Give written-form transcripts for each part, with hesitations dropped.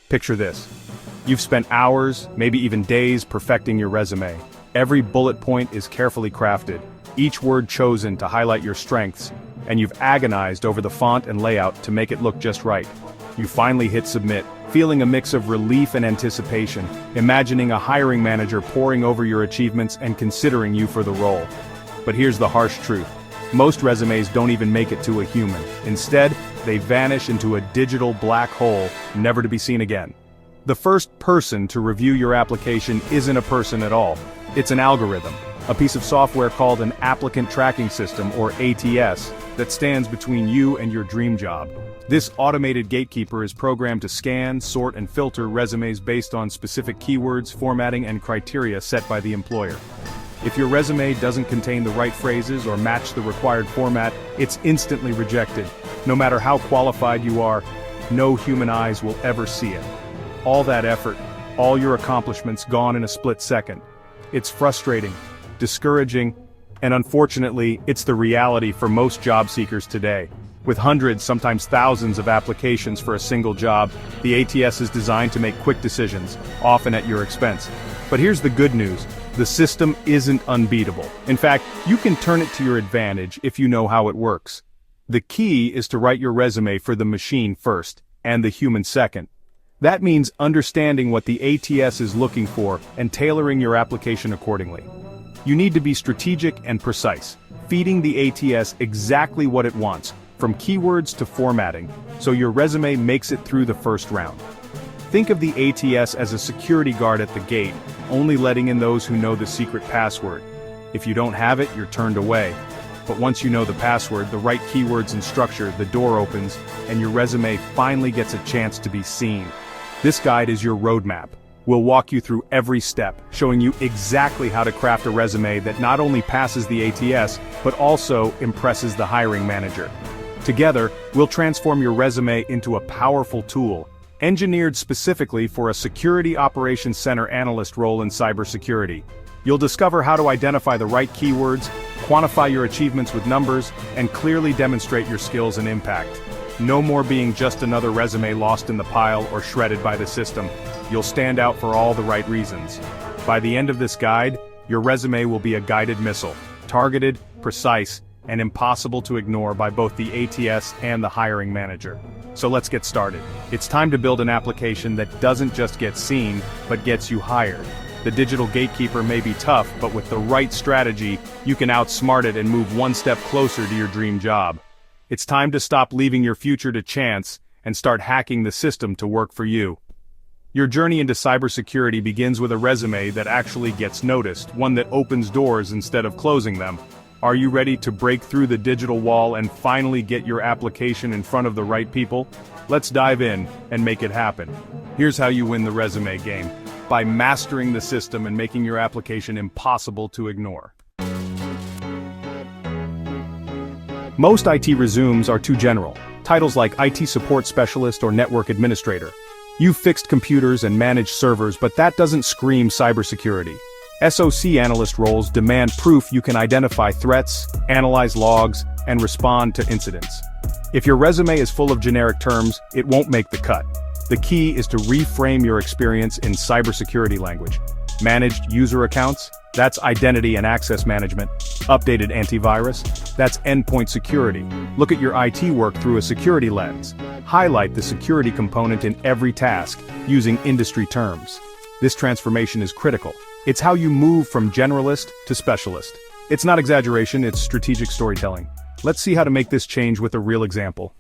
Picture this. You've spent hours, maybe even days, perfecting your resume. Every bullet point is carefully crafted, each word chosen to highlight your strengths, and you've agonized over the font and layout to make it look just right. You finally hit submit, feeling a mix of relief and anticipation, imagining a hiring manager poring over your achievements and considering you for the role. But here's the harsh truth. Most resumes don't even make it to a human. Instead, they vanish into a digital black hole, never to be seen again. The first person to review your application isn't a person at all. It's an algorithm, a piece of software called an Applicant Tracking System, or ATS, that stands between you and your dream job. This automated gatekeeper is programmed to scan, sort, and filter resumes based on specific keywords, formatting, and criteria set by the employer. If your resume doesn't contain the right phrases or match the required format, it's instantly rejected. No matter how qualified you are, no human eyes will ever see it. All that effort, all your accomplishments gone in a split second. It's frustrating, discouraging, and unfortunately, it's the reality for most job seekers today. With hundreds, sometimes thousands of applications for a single job, the ATS is designed to make quick decisions, often at your expense. But here's the good news. The system isn't unbeatable. In fact, you can turn it to your advantage if you know how it works. The key is to write your resume for the machine first, and the human second. That means understanding what the ATS is looking for and tailoring your application accordingly. You need to be strategic and precise, feeding the ATS exactly what it wants, from keywords to formatting, so your resume makes it through the first round. Think of the ATS as a security guard at the gate, only letting in those who know the secret password. If you don't have it, you're turned away. But once you know the password, the right keywords and structure, the door opens, and your resume finally gets a chance to be seen. This guide is your roadmap. We'll walk you through every step, showing you exactly how to craft a resume that not only passes the ATS, but also impresses the hiring manager. Together, we'll transform your resume into a powerful tool, engineered specifically for a Security Operations Center analyst role in cybersecurity. You'll discover how to identify the right keywords, quantify your achievements with numbers, and clearly demonstrate your skills and impact. No more being just another resume lost in the pile or shredded by the system. You'll stand out for all the right reasons. By the end of this guide, your resume will be a guided missile, targeted, precise, and impossible to ignore by both the ATS and the hiring manager. So let's get started. It's time to build an application that doesn't just get seen, but gets you hired. The digital gatekeeper may be tough, but with the right strategy, you can outsmart it and move one step closer to your dream job. It's time to stop leaving your future to chance and start hacking the system to work for you. Your journey into cybersecurity begins with a resume that actually gets noticed, one that opens doors instead of closing them. Are you ready to break through the digital wall and finally get your application in front of the right people? Let's dive in and make it happen. Here's how you win the resume game: by mastering the system and making your application impossible to ignore. Most IT resumes are too general, titles like IT Support Specialist or Network Administrator. You've fixed computers and managed servers, but that doesn't scream cybersecurity. SOC Analyst roles demand proof you can identify threats, analyze logs, and respond to incidents. If your resume is full of generic terms, it won't make the cut. The key is to reframe your experience in cybersecurity language. Managed user accounts? That's identity and access management. Updated antivirus? That's endpoint security. Look at your IT work through a security lens. Highlight the security component in every task, using industry terms. This transformation is critical. It's how you move from generalist to specialist. It's not exaggeration, it's strategic storytelling. Let's see how to make this change with a real example.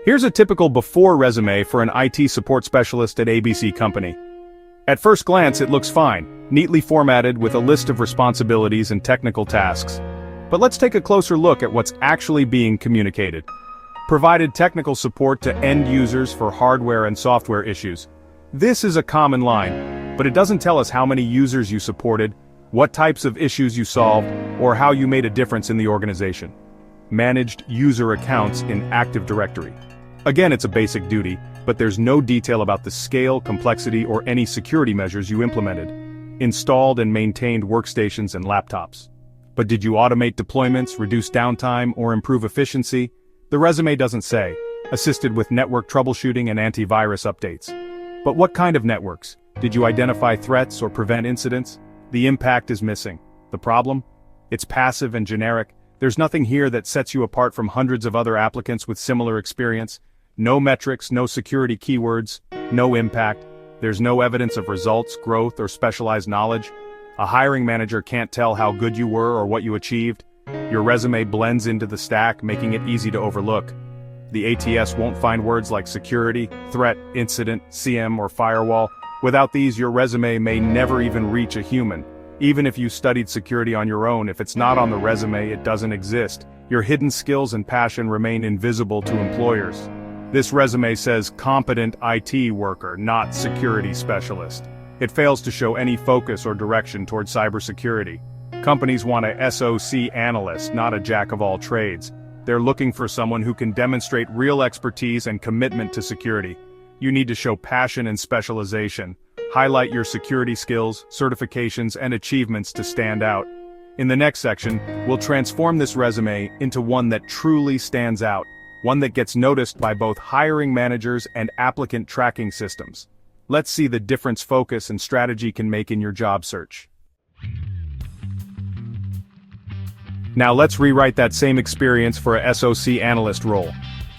Here's a typical before resume for an IT support specialist at ABC Company. At first glance, it looks fine, neatly formatted with a list of responsibilities and technical tasks. But let's take a closer look at what's actually being communicated. Provided technical support to end users for hardware and software issues. This is a common line, but it doesn't tell us how many users you supported, what types of issues you solved, or how you made a difference in the organization. Managed user accounts in Active Directory. Again, it's a basic duty, but there's no detail about the scale, complexity, or any security measures you implemented. Installed and maintained workstations and laptops. But did you automate deployments, reduce downtime, or improve efficiency? The resume doesn't say. assisted with network troubleshooting and antivirus updates. But what kind of networks? Did you identify threats or prevent incidents? The impact is missing. The problem? It's passive and generic. There's nothing here that sets you apart from hundreds of other applicants with similar experience. No metrics, no security keywords, no impact. There's no evidence of results, growth, or specialized knowledge. A hiring manager can't tell how good you were or what you achieved. Your resume blends into the stack, making it easy to overlook. The ATS won't find words like security, threat, incident, SIEM, or firewall. Without these, your resume may never even reach a human. Even if you studied security on your own, if it's not on the resume, it doesn't exist. Your hidden skills and passion remain invisible to employers. This resume says competent IT worker, not security specialist. It fails to show any focus or direction toward cybersecurity. Companies want a SOC analyst, not a jack of all trades. They're looking for someone who can demonstrate real expertise and commitment to security. You need to show passion and specialization. Highlight your security skills, certifications, and achievements to stand out. In the next section, we'll transform this resume into one that truly stands out, one that gets noticed by both hiring managers and applicant tracking systems. Let's see the difference focus and strategy can make in your job search. Now let's rewrite that same experience for a SOC analyst role.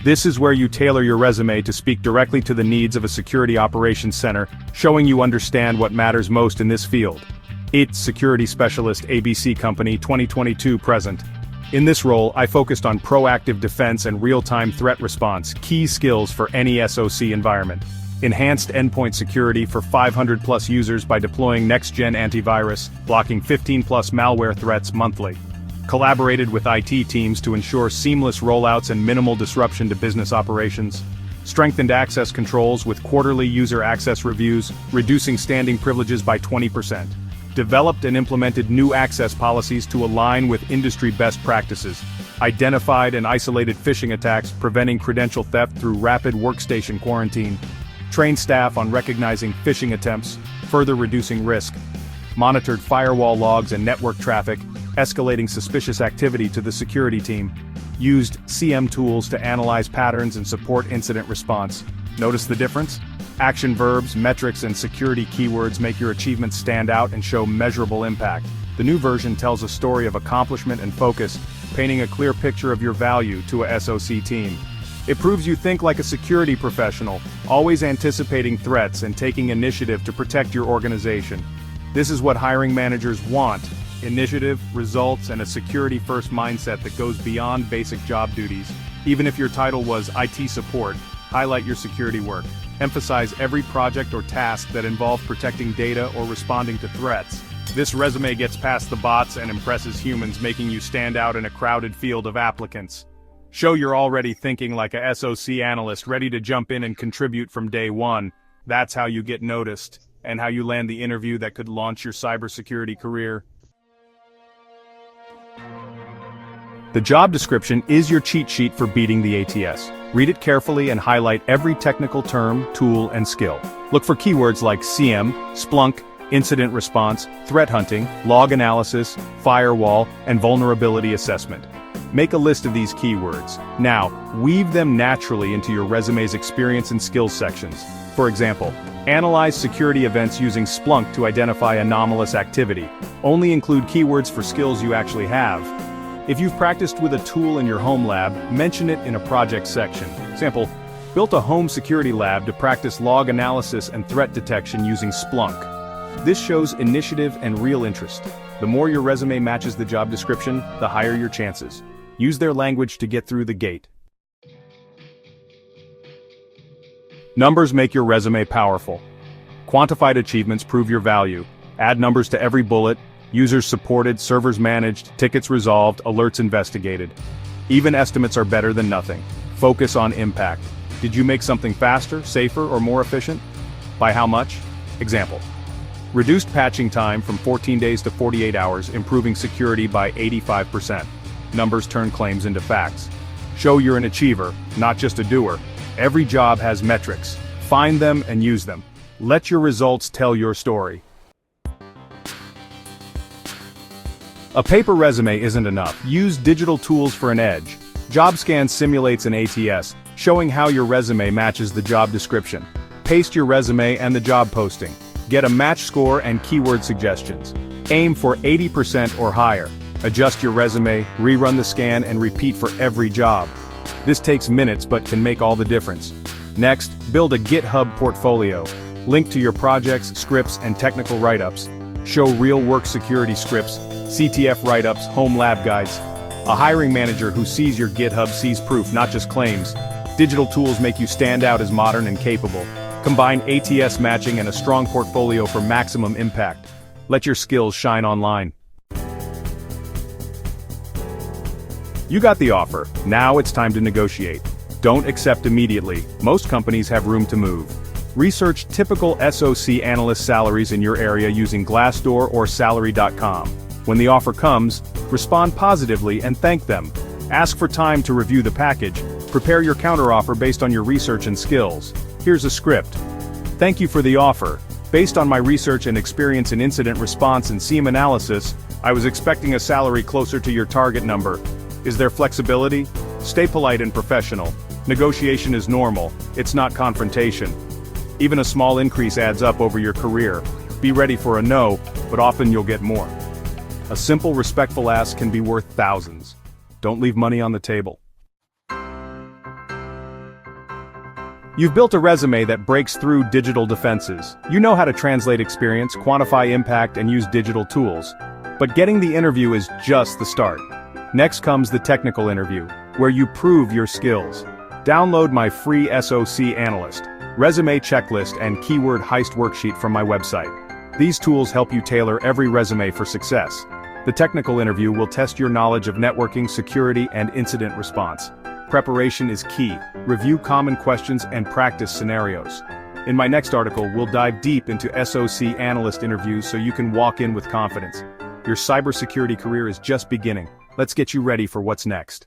This is where you tailor your resume to speak directly to the needs of a security operations center, showing you understand what matters most in this field. It's Security Specialist ABC Company 2022 present. In this role, I focused on proactive defense and real-time threat response, key skills for any SOC environment. Enhanced endpoint security for 500+ users by deploying next-gen antivirus, blocking 15+ malware threats monthly. Collaborated with IT teams to ensure seamless rollouts and minimal disruption to business operations. Strengthened access controls with quarterly user access reviews, reducing standing privileges by 20%. Developed and implemented new access policies to align with industry best practices. Identified and isolated phishing attacks, preventing credential theft through rapid workstation quarantine. Trained staff on recognizing phishing attempts, further reducing risk. Monitored firewall logs and network traffic, escalating suspicious activity to the security team. Used SIEM tools to analyze patterns and support incident response. Notice the difference? Action verbs, metrics, and security keywords make your achievements stand out and show measurable impact. The new version tells a story of accomplishment and focus, painting a clear picture of your value to a SOC team. It proves you think like a security professional, always anticipating threats and taking initiative to protect your organization. This is what hiring managers want: initiative, results, and a security-first mindset that goes beyond basic job duties. Even if your title was IT support, highlight your security work. Emphasize every project or task that involves protecting data or responding to threats. This resume gets past the bots and impresses humans, making you stand out in a crowded field of applicants. Show you're already thinking like a SOC analyst, ready to jump in and contribute from day one. That's how you get noticed, and how you land the interview that could launch your cybersecurity career. The job description is your cheat sheet for beating the ATS. Read it carefully and highlight every technical term, tool, and skill. Look for keywords like SIEM, Splunk, incident response, threat hunting, log analysis, firewall, and vulnerability assessment. Make a list of these keywords. Now, weave them naturally into your resume's experience and skills sections. For example, analyze security events using Splunk to identify anomalous activity. Only include keywords for skills you actually have. If you've practiced with a tool in your home lab, mention it in a project section. Example, built a home security lab to practice log analysis and threat detection using Splunk. This shows initiative and real interest. The more your resume matches the job description, the higher your chances. Use their language to get through the gate. Numbers make your resume powerful. Quantified achievements prove your value. Add numbers to every bullet. Users supported, servers managed, tickets resolved, alerts investigated. Even estimates are better than nothing. Focus on impact. Did you make something faster, safer, or more efficient? By how much? Example. Reduced patching time from 14 days to 48 hours, improving security by 85%. Numbers turn claims into facts. Show you're an achiever, not just a doer. Every job has metrics. Find them and use them. Let your results tell your story. A paper resume isn't enough. Use digital tools for an edge. JobScan simulates an ATS, showing how your resume matches the job description. Paste your resume and the job posting. Get a match score and keyword suggestions. Aim for 80% or higher. Adjust your resume, rerun the scan and repeat for every job. This takes minutes but can make all the difference. Next, build a GitHub portfolio. Link to your projects, scripts, and technical write-ups. Show real work security scripts, CTF write-ups, home lab guides. A hiring manager who sees your GitHub sees proof, not just claims. Digital tools make you stand out as modern and capable. Combine ATS matching and a strong portfolio for maximum impact. Let your skills shine online. You got the offer. Now it's time to negotiate. Don't accept immediately. Most companies have room to move. Research typical SOC analyst salaries in your area using Glassdoor or Salary.com. When the offer comes, respond positively and thank them. Ask for time to review the package. Prepare your counteroffer based on your research and skills. Here's a script. Thank you for the offer. Based on my research and experience in incident response and SIEM analysis, I was expecting a salary closer to your target number. Is there flexibility? Stay polite and professional. Negotiation is normal, it's not confrontation. Even a small increase adds up over your career. Be ready for a no, but often you'll get more. A simple, respectful ask can be worth thousands. Don't leave money on the table. You've built a resume that breaks through digital defenses. You know how to translate experience, quantify impact, and use digital tools. But getting the interview is just the start. Next comes the technical interview, where you prove your skills. Download my free SOC Analyst, resume checklist, and keyword heist worksheet from my website. These tools help you tailor every resume for success. The technical interview will test your knowledge of networking, security, and incident response. Preparation is key. Review common questions and practice scenarios. In my next article, we'll dive deep into SOC analyst interviews so you can walk in with confidence. Your cybersecurity career is just beginning. Let's get you ready for what's next.